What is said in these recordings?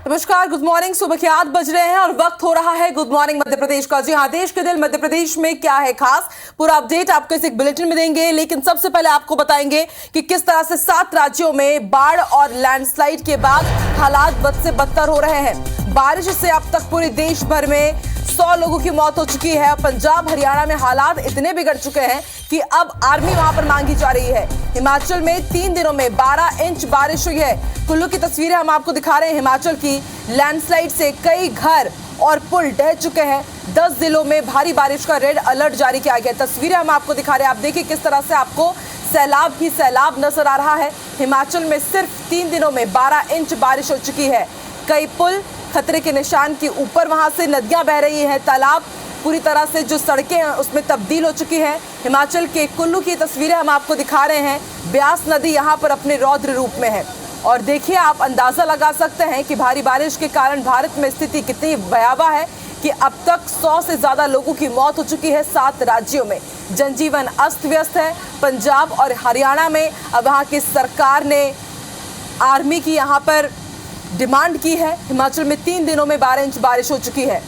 नमस्कार, good morning. सुबह के 8 बज रहे हैं और वक्त हो रहा है गुड मॉर्निंग मध्य प्रदेश का। जी हाँ, देश के दिल मध्य प्रदेश में क्या है खास, पूरा अपडेट आपको इस एक बुलेटिन में देंगे। लेकिन सबसे पहले आपको बताएंगे कि किस तरह से 7 राज्यों में बाढ़ और लैंडस्लाइड के बाद हालात बद से बदतर हो रहे हैं। बारिश से अब तक पूरे देश भर में 100 लोगों की मौत हो चुकी है। पंजाब हरियाणा में हालात इतने बिगड़ चुके हैं कि अब आर्मी वहां पर मांगी जा रही है। हिमाचल में 3 दिनों में 12 इंच बारिश हुई है। कुल्लू की तस्वीरें हम आपको दिखा रहे हैं। हिमाचल की लैंडस्लाइड से कई घर और पुल ढह चुके हैं। 10 जिलों में भारी बारिश का रेड अलर्ट जारी किया गया। तस्वीरें हम आपको दिखा रहे हैं। आप देखिए किस तरह से आपको सैलाब ही सैलाब नजर आ रहा है। हिमाचल में सिर्फ 3 दिनों में 12 इंच बारिश हो चुकी है। कई पुल खतरे के निशान के ऊपर, वहां से नदियां बह रही हैं। तालाब पूरी तरह से जो सड़कें हैं उसमें तब्दील हो चुकी हैं। हिमाचल के कुल्लू की तस्वीरें हम आपको दिखा रहे हैं। ब्यास नदी यहां पर अपने रौद्र रूप में है। और देखिए, आप अंदाजा लगा सकते हैं कि भारी बारिश के कारण भारत में स्थिति कितनी भयावह है कि अब तक 100 से ज्यादा लोगों की मौत हो चुकी है 7 राज्यों में। जनजीवन अस्त व्यस्त है। पंजाब और हरियाणा में अब वहां की सरकार ने आर्मी की यहां पर डिमांड की है। हिमाचल में 3 दिनों में 12 इंच बारिश हो चुकी है।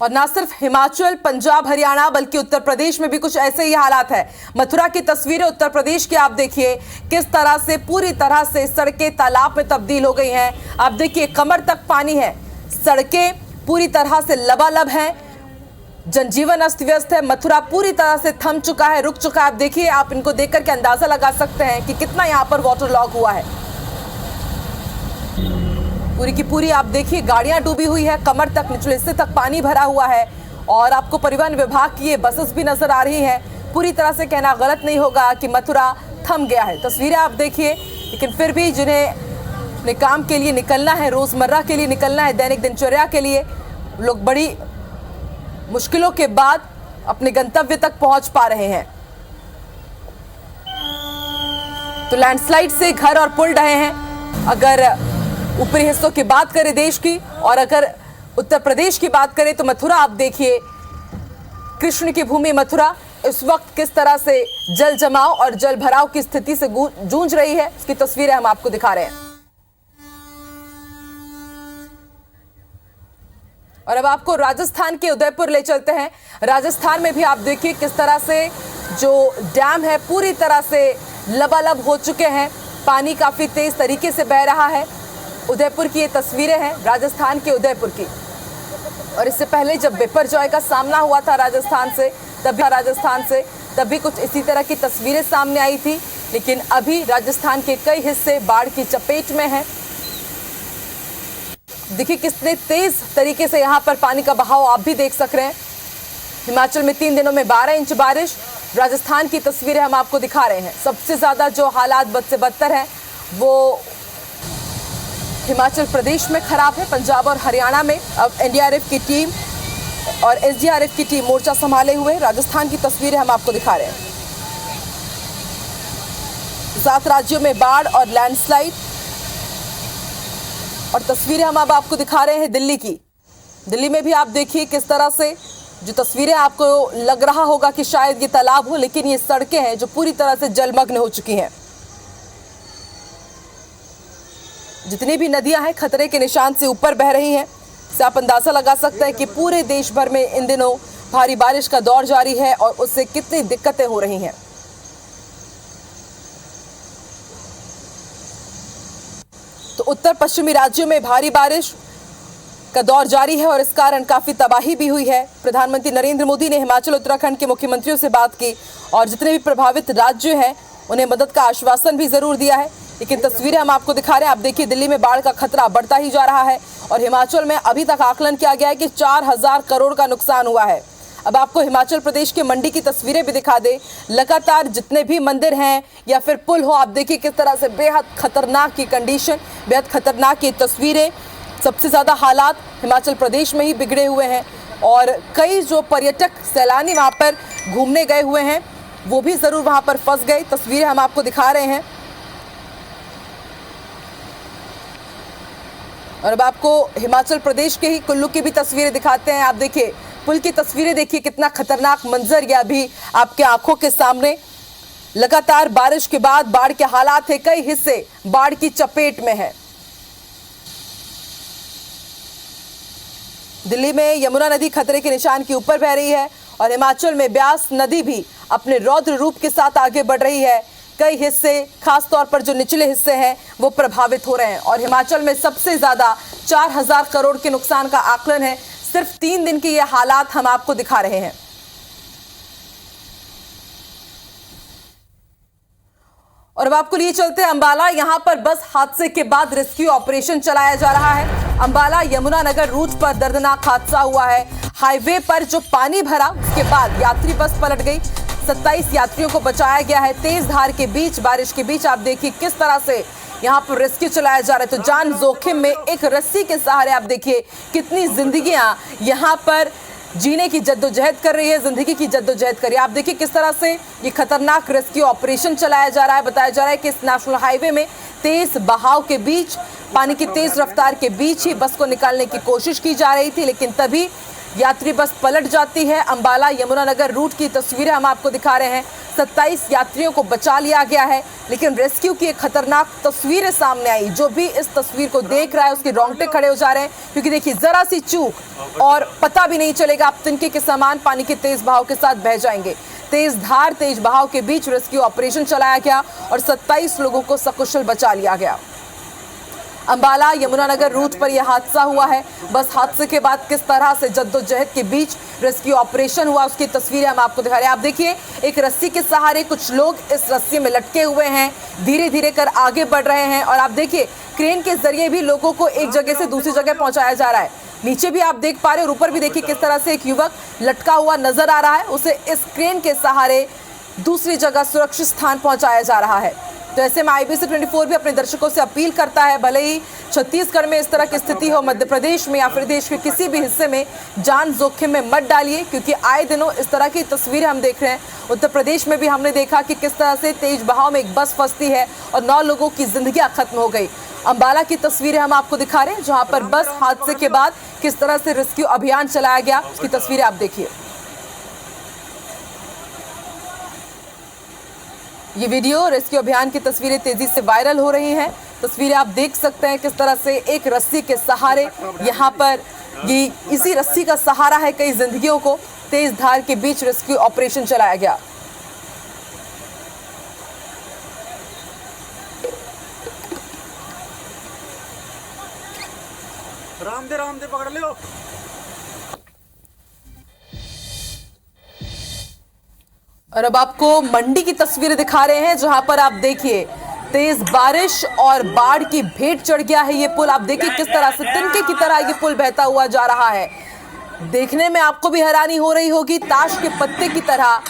और ना सिर्फ हिमाचल, पंजाब, हरियाणा बल्कि उत्तर प्रदेश में भी कुछ ऐसे ही हालात है। मथुरा की तस्वीरें उत्तर प्रदेश की आप देखिए किस तरह से पूरी तरह से सड़कें तालाब में तब्दील हो गई हैं। आप देखिए कमर तक पानी है। सड़कें पूरी तरह से लबालब हैं। जनजीवन अस्त व्यस्त है। मथुरा पूरी तरह से थम चुका है, रुक चुका है। आप देखिए, आप इनको देखकर के अंदाजा लगा सकते हैं कि कितना यहाँ पर वाटर लॉग हुआ है। पूरी की पूरी आप देखिए गाड़ियां डूबी हुई है। कमर तक, निचले हिस्से तक पानी भरा हुआ है। और आपको परिवहन विभाग की ये बसेस भी नजर आ रही हैं। पूरी तरह से कहना गलत नहीं होगा कि मथुरा थम गया है। तस्वीरें आप देखिए। लेकिन फिर भी जिन्हें अपने काम के लिए निकलना है, रोजमर्रा के लिए निकलना है, दैनिक दिनचर्या के लिए, लोग बड़ी मुश्किलों के बाद अपने गंतव्य तक पहुंच पा रहे हैं। तो लैंडस्लाइड से घर और पुल ढहे हैं। अगर ऊपरी हिस्सों की बात करें देश की, और अगर उत्तर प्रदेश की बात करें तो मथुरा आप देखिए, कृष्ण की भूमि मथुरा इस वक्त किस तरह से जल जमाव और जल भराव की स्थिति से जूझ रही है, इसकी तस्वीरें हम आपको दिखा रहे हैं। और अब आपको राजस्थान के उदयपुर ले चलते हैं। राजस्थान में भी आप देखिए किस तरह से जो डैम है पूरी तरह से लबालब हो चुके हैं। पानी काफी तेज तरीके से बह रहा है। उदयपुर की ये तस्वीरें हैं, राजस्थान के उदयपुर की। और इससे पहले जब बिपरजॉय का सामना हुआ था राजस्थान से, तब भी कुछ इसी तरह की तस्वीरें सामने आई थी। लेकिन अभी राजस्थान के कई हिस्से बाढ़ की चपेट में हैं। देखिए कितने तेज तरीके से यहाँ पर पानी का बहाव आप भी देख सक रहे हैं। हिमाचल में 3 दिनों में 12 इंच बारिश। राजस्थान की तस्वीरें हम आपको दिखा रहे हैं। सबसे ज्यादा जो हालात बद से बदतर है वो हिमाचल प्रदेश में खराब है। पंजाब और हरियाणा में अब एनडीआरएफ की टीम और एसडीआरएफ की टीम मोर्चा संभाले हुए। राजस्थान की तस्वीरें हम आपको दिखा रहे हैं। 7 राज्यों में बाढ़ और लैंडस्लाइड। और तस्वीरें हम अब आपको दिखा रहे हैं दिल्ली की। दिल्ली में भी आप देखिए किस तरह से जो तस्वीरें आपको लग रहा होगा कि शायद ये तालाब हो, लेकिन ये सड़कें हैं जो पूरी तरह से जलमग्न हो चुकी हैं। जितनी भी नदियां हैं खतरे के निशान से ऊपर बह रही हैं। इससे आप अंदाजा लगा सकते हैं कि पूरे देश भर में इन दिनों भारी बारिश का दौर जारी है और उससे कितनी दिक्कतें हो रही हैं। तो उत्तर पश्चिमी राज्यों में भारी बारिश का दौर जारी है और इस कारण काफी तबाही भी हुई है। प्रधानमंत्री नरेंद्र मोदी ने हिमाचल उत्तराखंड के मुख्यमंत्रियों से बात की और जितने भी प्रभावित राज्य हैं उन्हें मदद का आश्वासन भी जरूर दिया है। लेकिन तस्वीरें हम आपको दिखा रहे हैं। आप देखिए दिल्ली में बाढ़ का खतरा बढ़ता ही जा रहा है और हिमाचल में अभी तक आकलन किया गया है कि 4000 करोड़ का नुकसान हुआ है। अब आपको हिमाचल प्रदेश के मंडी की तस्वीरें भी दिखा दे। लगातार जितने भी मंदिर हैं या फिर पुल हो, आप देखिए किस तरह से बेहद खतरनाक की कंडीशन, बेहद खतरनाक की तस्वीरें। सबसे ज्यादा हालात हिमाचल प्रदेश में ही बिगड़े हुए हैं और कई जो पर्यटक सैलानी वहां पर घूमने गए हुए हैं वो भी जरूर वहां पर फंस गए। तस्वीरें हम आपको दिखा रहे हैं। और अब आपको हिमाचल प्रदेश के ही कुल्लू की भी तस्वीरें दिखाते हैं। आप देखिए पुल की तस्वीरें, देखिए कितना खतरनाक मंजर ये अभी आपके आंखों के सामने। लगातार बारिश के बाद बाढ़ के हालात है, कई हिस्से बाढ़ की चपेट में है। दिल्ली में यमुना नदी खतरे के निशान के ऊपर बह रही है और हिमाचल में ब्यास नदी भी अपने रौद्र रूप के साथ आगे बढ़ रही है। कई हिस्से, खासतौर पर जो निचले हिस्से हैं, वो प्रभावित हो रहे हैं और हिमाचल में सबसे ज्यादा 4000 करोड़ के नुकसान का आकलन है। सिर्फ 3 दिन के ये हालात हम आपको दिखा रहे हैं। और अब आपको लिए चलते हैं अंबाला। यहां पर बस हादसे के बाद रेस्क्यू ऑपरेशन चलाया जा रहा है। अंबाला यमुनानगर रूट पर दर्दनाक हादसा हुआ है। हाईवे पर जो पानी भरा, उसके बाद यात्री बस पलट गई। 27 यात्रियों को बचाया गया है। तेज धार के बीच, बारिश के बीच आप देखिए किस तरह से यहाँ पर रेस्क्यू चलाया जा रहा है। तो जान जोखिम में एक रस्सी के सहारे आप देखिए कितनी जिंदगियां यहाँ पर जीने की जद्दोजहद कर रही है, जिंदगी की जद्दोजहद कर रही है। आप देखिए किस तरह से ये खतरनाक रेस्क्यू ऑपरेशन चलाया जा रहा है। बताया जा रहा है कि इस नेशनल हाईवे में तेज बहाव के बीच, पानी की तेज रफ्तार के बीच ही बस को निकालने की कोशिश की जा रही थी, लेकिन तभी यात्री बस पलट जाती है। अंबाला यमुनानगर रूट की तस्वीरें हम आपको दिखा रहे हैं। 27 यात्रियों को बचा लिया गया है, लेकिन रेस्क्यू की एक खतरनाक तस्वीरें सामने आई। जो भी इस तस्वीर को देख रहा है उसके रोंगटे खड़े हो जा रहे हैं, क्योंकि देखिए जरा सी चूक और पता भी नहीं चलेगा, आप तिनके के समान पानी के तेज बहाव के साथ बह जाएंगे। तेज धार, तेज बहाव के बीच रेस्क्यू ऑपरेशन चलाया गया और 27 लोगों को सकुशल बचा लिया गया। अंबाला यमुनानगर रूट पर यह हादसा हुआ है। बस हादसे के बाद किस तरह से जद्दोजहद के बीच रेस्क्यू ऑपरेशन हुआ, उसकी तस्वीरें हम आपको दिखा रहे हैं। आप देखिए एक रस्सी के सहारे कुछ लोग इस रस्सी में लटके हुए हैं, धीरे धीरे कर आगे बढ़ रहे हैं और आप देखिए क्रेन के जरिए भी लोगों को एक जगह से दूसरी जगह पहुंचाया जा रहा है। नीचे भी आप देख पा रहे हैं और ऊपर भी देखिए किस तरह से एक युवक लटका हुआ नजर आ रहा है, उसे इस क्रेन के सहारे दूसरी जगह सुरक्षित स्थान पहुंचाया जा रहा है। तो ऐसे में IBC 24 भी अपने दर्शकों से अपील करता है, भले ही छत्तीसगढ़ में इस तरह की स्थिति हो, मध्य प्रदेश में या फिर देश के किसी भी हिस्से में, जान जोखिम में मत डालिए, क्योंकि आए दिनों इस तरह की तस्वीरें हम देख रहे हैं। उत्तर प्रदेश में भी हमने देखा कि किस तरह से तेज बहाव में एक बस फंसती है और 9 लोगों की जिंदगियां खत्म हो गई। अंबाला की तस्वीरें हम आपको दिखा रहे हैं, जहां पर बस हादसे के बाद किस तरह से रेस्क्यू अभियान चलाया गया, उसकी तस्वीरें आप देखिए। ये वीडियो रेस्क्यू अभियान की तस्वीरें तेजी से वायरल हो रही हैं। तस्वीरें आप देख सकते हैं किस तरह से एक रस्सी के सहारे, यहाँ पर ये इसी रस्सी का सहारा है कई जिंदगियों को, तेज धार के बीच रेस्क्यू ऑपरेशन चलाया गया। राम दे पकड़ लो। और अब आपको मंडी की तस्वीरें दिखा रहे हैं, जहां पर आप देखिए तेज बारिश और बाढ़ की भेंट चढ़ गया है ये पुल। आप देखिए किस तरह से तिनके की तरह ये पुल बहता हुआ जा रहा है। देखने में आपको भी हैरानी हो रही होगी, ताश के पत्ते की तरह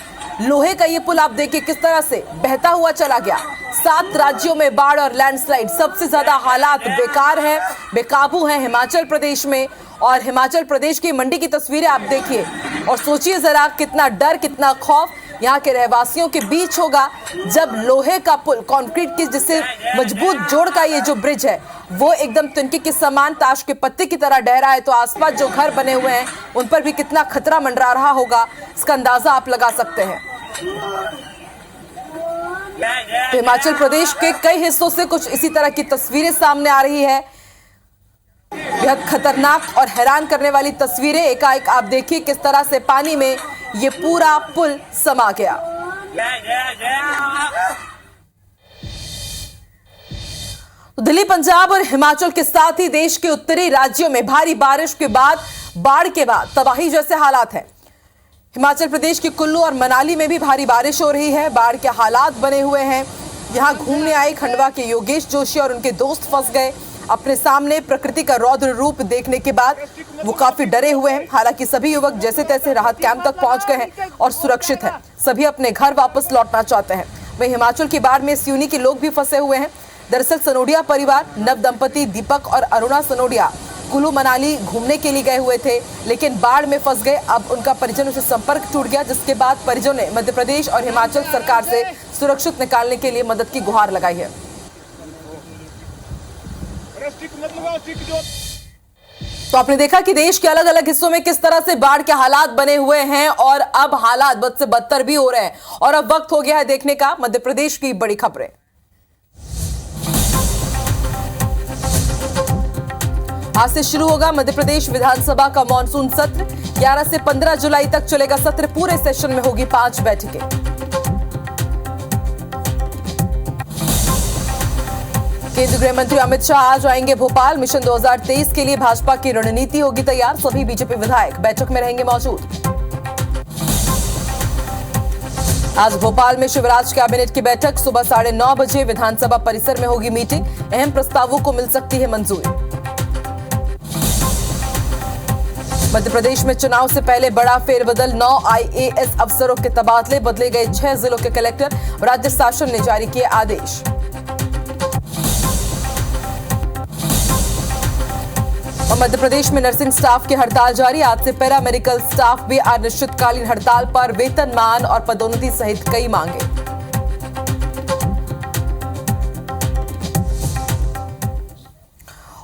लोहे का ये पुल आप देखिए किस तरह से बहता हुआ चला गया। 7 राज्यों में बाढ़ और लैंडस्लाइड, सबसे ज्यादा हालात बेकार है, बेकाबू है हिमाचल प्रदेश में। और हिमाचल प्रदेश की मंडी की तस्वीरें आप देखिए और सोचिए जरा कितना डर, कितना खौफ यहाँ के रहवासियों के बीच होगा जब लोहे का पुल, कंक्रीट की जिससे मजबूत जोड़ का ये जो ब्रिज है वो एकदम तिनके के समान ताश के पत्ते की तरह डह रहा है। तो आसपास जो घर बने हुए हैं उन पर भी कितना खतरा मंडरा रहा होगा, इसका अंदाजा आप लगा सकते हैं। तो हिमाचल प्रदेश के कई हिस्सों से कुछ इसी तरह की तस्वीरें सामने आ रही है। बेहद खतरनाक और हैरान करने वाली तस्वीरें। एकाएक आप देखिए किस तरह से पानी में ये पूरा पुल समा गया। दिल्ली, पंजाब और हिमाचल के साथ ही देश के उत्तरी राज्यों में भारी बारिश के बाद, बाढ़ के बाद तबाही जैसे हालात हैं। हिमाचल प्रदेश के कुल्लू और मनाली में भी भारी बारिश हो रही है, बाढ़ के हालात बने हुए हैं। यहां घूमने आए खंडवा के योगेश जोशी और उनके दोस्त फंस गए। अपने सामने प्रकृति का रौद्र रूप देखने के बाद वो काफी डरे हुए हैं। हालांकि सभी युवक जैसे तैसे राहत कैंप तक पहुंच गए हैं और सुरक्षित हैं। सभी अपने घर वापस लौटना चाहते हैं। वहीं हिमाचल की बाढ़ में सियूनी के लोग भी फंसे हुए हैं। दरअसल सनोडिया परिवार, नव दंपति दीपक और अरुणा सनोडिया कुल्लू मनाली घूमने के लिए गए हुए थे, लेकिन बाढ़ में फंस गए। अब उनका परिजनों से संपर्क टूट गया, जिसके बाद परिजनों ने मध्य प्रदेश और हिमाचल सरकार से सुरक्षित निकालने के लिए मदद की गुहार लगाई है। तो आपने देखा कि देश के अलग अलग हिस्सों में किस तरह से बाढ़ के हालात बने हुए हैं और अब हालात बद से बदतर भी हो रहे हैं और अब वक्त हो गया है देखने का मध्य प्रदेश की बड़ी खबरें। आज से शुरू होगा मध्य प्रदेश विधानसभा का मॉनसून सत्र। 11 से 15 जुलाई तक चलेगा सत्र। पूरे सेशन में होगी 5 बैठकें। केंद्रीय गृह मंत्री अमित शाह आज आएंगे भोपाल। मिशन 2023 के लिए भाजपा की रणनीति होगी तैयार। सभी बीजेपी विधायक बैठक में रहेंगे मौजूद। आज भोपाल में शिवराज कैबिनेट की बैठक। सुबह 9:30 बजे विधानसभा परिसर में होगी मीटिंग। अहम प्रस्तावों को मिल सकती है मंजूरी। मध्य प्रदेश में चुनाव से पहले बड़ा फेरबदल। 9 IAS अफसरों के तबादले। बदले गए 6 जिलों के कलेक्टर। राज्य शासन ने जारी किए आदेश। और मध्य प्रदेश में नर्सिंग स्टाफ की हड़ताल जारी। आज से पैरा मेडिकल स्टाफ भी अनिश्चितकालीन हड़ताल पर। वेतनमान और पदोन्नति सहित कई मांगे।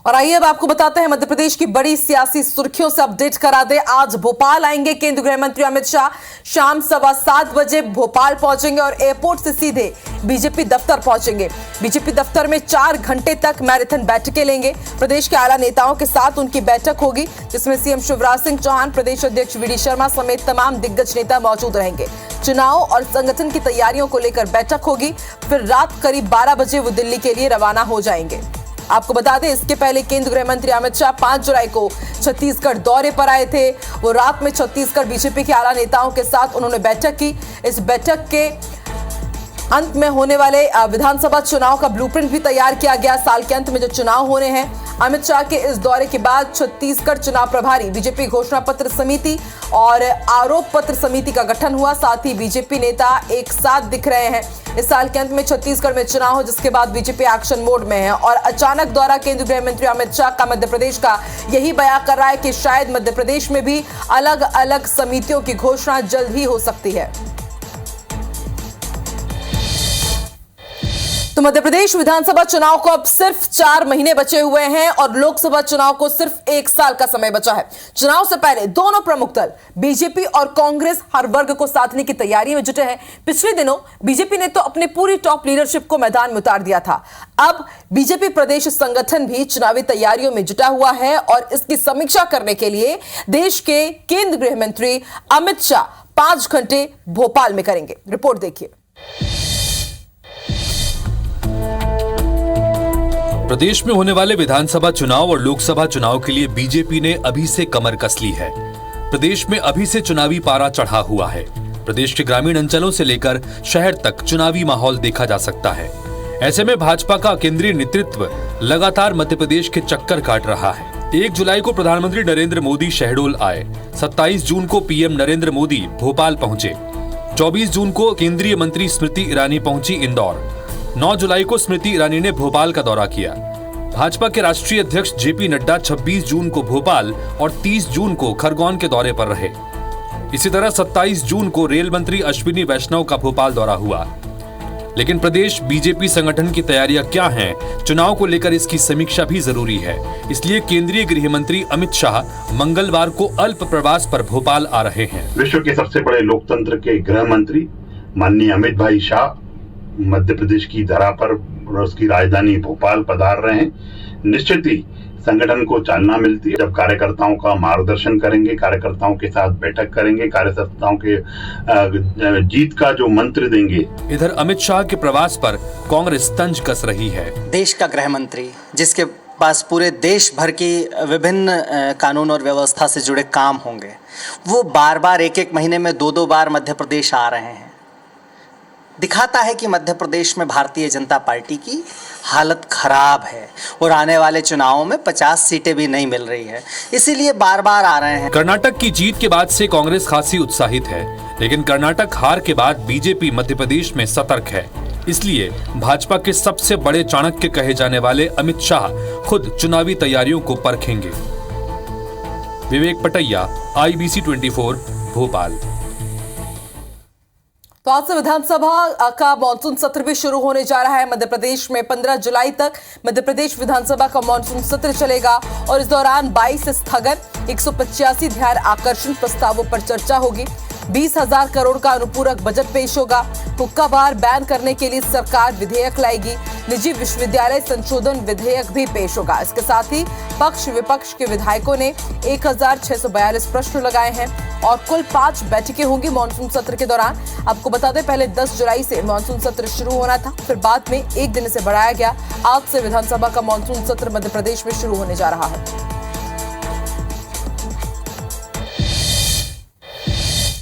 और आइए अब आपको बताते हैं मध्य प्रदेश की बड़ी सियासी सुर्खियों से अपडेट करा दे। आज भोपाल आएंगे केंद्रीय गृह मंत्री अमित शाह। शाम 7:15 बजे भोपाल पहुंचेंगे और एयरपोर्ट से सीधे बीजेपी दफ्तर पहुंचेंगे। बीजेपी दफ्तर में 4 घंटे तक मैराथन बैठकें लेंगे। प्रदेश के आला नेताओं के साथ उनकी बैठक होगी, जिसमें सीएम शिवराज सिंह चौहान, प्रदेश अध्यक्ष VD शर्मा समेत तमाम दिग्गज नेता मौजूद रहेंगे। चुनाव और संगठन की तैयारियों को लेकर बैठक होगी। फिर रात करीब 12 बजे वो दिल्ली के लिए रवाना हो जाएंगे। आपको बता दें, इसके पहले केंद्रीय गृह मंत्री अमित शाह 5 जुलाई को छत्तीसगढ़ दौरे पर आए थे। वो रात में छत्तीसगढ़ बीजेपी के आला नेताओं के साथ उन्होंने बैठक की। इस बैठक के अंत में होने वाले विधानसभा चुनाव का ब्लूप्रिंट भी तैयार किया गया। साल के अंत में जो चुनाव होने हैं, अमित शाह के इस दौरे के बाद छत्तीसगढ़ चुनाव प्रभारी बीजेपी घोषणा पत्र समिति और आरोप पत्र समिति का गठन हुआ। साथ ही बीजेपी नेता एक साथ दिख रहे हैं। इस साल के अंत में छत्तीसगढ़ में चुनाव हो, जिसके बाद बीजेपी एक्शन मोड में है और अचानक दौरा केंद्रीय गृह मंत्री अमित शाह का मध्य प्रदेश का यही बयान कर रहा है कि शायद मध्य प्रदेश में भी अलग अलग समितियों की घोषणा जल्द ही हो सकती है। तो मध्य प्रदेश विधानसभा चुनाव को अब सिर्फ 4 महीने बचे हुए हैं और लोकसभा चुनाव को सिर्फ 1 साल का समय बचा है। चुनाव से पहले दोनों प्रमुख दल बीजेपी और कांग्रेस हर वर्ग को साधने की तैयारी में जुटे हैं। पिछले दिनों बीजेपी ने तो अपने पूरी टॉप लीडरशिप को मैदान में उतार दिया था। अब बीजेपी प्रदेश संगठन भी चुनावी तैयारियों में जुटा हुआ है और इसकी समीक्षा करने के लिए देश के केंद्रीय गृह मंत्री अमित शाह 5 घंटे भोपाल में करेंगे। रिपोर्ट देखिए। प्रदेश में होने वाले विधानसभा चुनाव और लोकसभा चुनाव के लिए बीजेपी ने अभी से कमर कस ली है। प्रदेश में अभी से चुनावी पारा चढ़ा हुआ है। प्रदेश के ग्रामीण अंचलों से लेकर शहर तक चुनावी माहौल देखा जा सकता है। ऐसे में भाजपा का केंद्रीय नेतृत्व लगातार मध्य प्रदेश के चक्कर काट रहा है। 1 जुलाई को प्रधानमंत्री नरेंद्र मोदी शहडोल आए। 27 जून को पीएम नरेंद्र मोदी भोपाल पहुंचे। 24 जून को केंद्रीय मंत्री स्मृति ईरानी पहुंची इंदौर। 9 जुलाई को स्मृति ईरानी ने भोपाल का दौरा किया। भाजपा के राष्ट्रीय अध्यक्ष JP नड्डा 26 जून को भोपाल और 30 जून को खरगोन के दौरे पर रहे। इसी तरह 27 जून को रेल मंत्री अश्विनी वैष्णव का भोपाल दौरा हुआ। लेकिन प्रदेश बीजेपी संगठन की तैयारियां क्या हैं, चुनाव को लेकर इसकी समीक्षा भी जरूरी है। इसलिए केंद्रीय गृह मंत्री अमित शाह मंगलवार को अल्प प्रवास पर भोपाल आ रहे हैं। विश्व के सबसे बड़े लोकतंत्र के गृह मंत्री माननीय अमित भाई शाह मध्य प्रदेश की धरा पर उसकी राजधानी भोपाल पधार रहे हैं। निश्चित ही संगठन को चालना मिलती है जब कार्यकर्ताओं का मार्गदर्शन करेंगे, कार्यकर्ताओं के साथ बैठक करेंगे, कार्यकर्ताओं के जीत का जो मंत्र देंगे। इधर अमित शाह के प्रवास पर कांग्रेस तंज कस रही है। देश का गृह मंत्री जिसके पास पूरे देश भर की विभिन्न कानून और व्यवस्था से जुड़े काम होंगे, वो बार बार 1-1 महीने में 2-2 बार मध्य प्रदेश आ रहे हैं। दिखाता है कि मध्य प्रदेश में भारतीय जनता पार्टी की हालत खराब है और आने वाले चुनावों में 50 सीटें भी नहीं मिल रही है, इसीलिए बार बार आ रहे हैं। कर्नाटक की जीत के बाद से कांग्रेस खासी उत्साहित है, लेकिन कर्नाटक हार के बाद बीजेपी मध्य प्रदेश में सतर्क है। इसलिए भाजपा के सबसे बड़े चाणक्य कहे जाने वाले अमित शाह खुद चुनावी तैयारियों को परखेंगे। विवेक पटैया, IBC 24, भोपाल। तो आज से विधानसभा का मॉनसून सत्र भी शुरू होने जा रहा है। मध्य प्रदेश में 15 जुलाई तक मध्य प्रदेश विधानसभा का मॉनसून सत्र चलेगा और इस दौरान 22 स्थगन 185 ध्यान आकर्षण प्रस्तावों पर चर्चा होगी। 20,000 करोड़ का अनुपूरक बजट पेश होगा। हुक्का बार बैन करने के लिए सरकार विधेयक लाएगी। निजी विश्वविद्यालय संशोधन विधेयक भी पेश होगा। इसके साथ ही पक्ष विपक्ष के विधायकों ने 1642 प्रश्न लगाए हैं और कुल 5 बैठकें होंगी मॉनसून सत्र के दौरान। आपको बता दें, पहले 10 जुलाई से मॉनसून सत्र शुरू होना था, फिर बाद में एक दिन इसे बढ़ाया गया। आज से विधानसभा का मॉनसून सत्र मध्य प्रदेश में शुरू होने जा रहा है।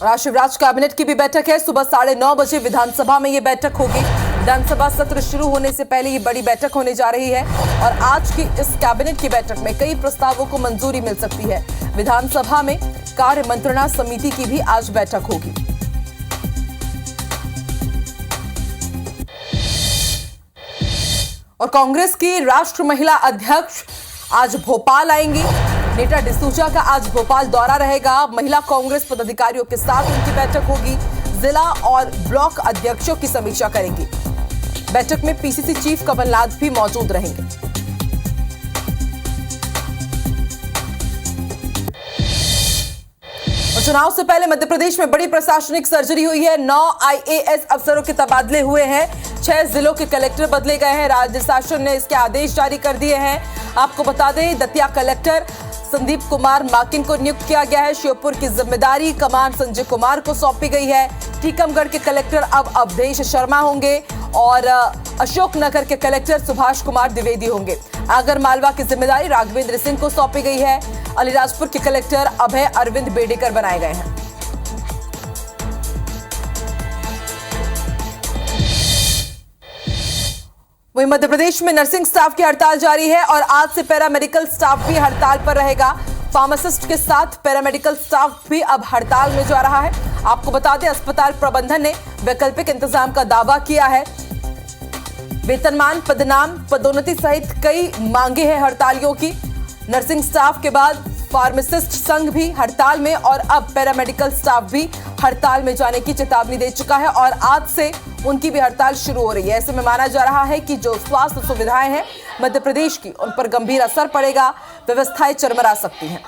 आज शिवराज कैबिनेट की भी बैठक है। सुबह 9:30 बजे विधानसभा में ये बैठक होगी। विधानसभा सत्र शुरू होने से पहले ये बड़ी बैठक होने जा रही है और आज की इस कैबिनेट की बैठक में कई प्रस्तावों को मंजूरी मिल सकती है। विधानसभा में कार्य मंत्रणा समिति की भी आज बैठक होगी। और कांग्रेस की राष्ट्र महिला अध्यक्ष आज भोपाल आएंगी। नेता डिसूजा का आज भोपाल दौरा रहेगा। महिला कांग्रेस पदाधिकारियों के साथ उनकी बैठक होगी। जिला और ब्लॉक अध्यक्षों की समीक्षा करेंगी। बैठक में पीसीसी चीफ कमलनाथ भी मौजूद रहेंगे। और चुनाव से पहले मध्य प्रदेश में बड़ी प्रशासनिक सर्जरी हुई है। 9 IAS अफसरों के तबादले हुए हैं। 6 जिलों के कलेक्टर बदले गए हैं। राज्य शासन ने इसके आदेश जारी कर दिए हैं। आपको बता दें, दतिया कलेक्टर संदीप कुमार माकिन को नियुक्त किया गया है। श्योपुर की जिम्मेदारी कमान संजय कुमार को सौंपी गई है। टीकमगढ़ के कलेक्टर अब अवधेश शर्मा होंगे और अशोकनगर के कलेक्टर सुभाष कुमार द्विवेदी होंगे। आगर मालवा की जिम्मेदारी राघवेंद्र सिंह को सौंपी गई है। अलीराजपुर के कलेक्टर अभय अरविंद बेडेकर बनाए गए हैं। वहीं मध्य प्रदेश में नर्सिंग स्टाफ की हड़ताल जारी है और आज से पैरामेडिकल स्टाफ भी हड़ताल पर रहेगा। फार्मासिस्ट के साथ पैरामेडिकल स्टाफ भी अब हड़ताल में जा रहा है। आपको बता दें, अस्पताल प्रबंधन ने वैकल्पिक इंतजाम का दावा किया है। वेतनमान, पदनाम, पदोन्नति सहित कई मांगे हैं हड़तालियों की। नर्सिंग स्टाफ के बाद फार्मासिस्ट संघ भी हड़ताल में और अब पैरामेडिकल स्टाफ भी हड़ताल में जाने की चेतावनी दे चुका है और आज से उनकी भी हड़ताल शुरू हो रही है। ऐसे में माना जा रहा है कि जो स्वास्थ्य सुविधाएं हैं मध्य प्रदेश की, उन पर गंभीर असर पड़ेगा। व्यवस्थाएं चरमरा सकती हैं।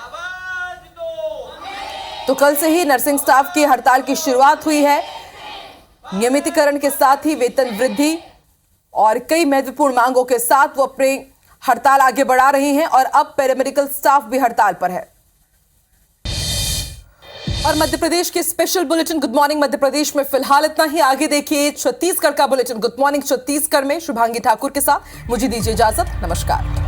तो कल से ही नर्सिंग स्टाफ की हड़ताल की शुरुआत हुई है। नियमितीकरण के साथ ही वेतन वृद्धि और कई महत्वपूर्ण मांगों के साथ वो अपनी हड़ताल आगे बढ़ा रही हैं और अब पैरामेडिकल स्टाफ भी हड़ताल पर है। और मध्य प्रदेश के special bulletin good morning Madhya Pradesh में फिलहाल इतना ही। आगे देखिए छत्तीसगढ़ का बुलेटिन गुड मॉर्निंग छत्तीसगढ़ में शुभांगी ठाकुर के साथ। मुझे दीजिए इजाजत। नमस्कार।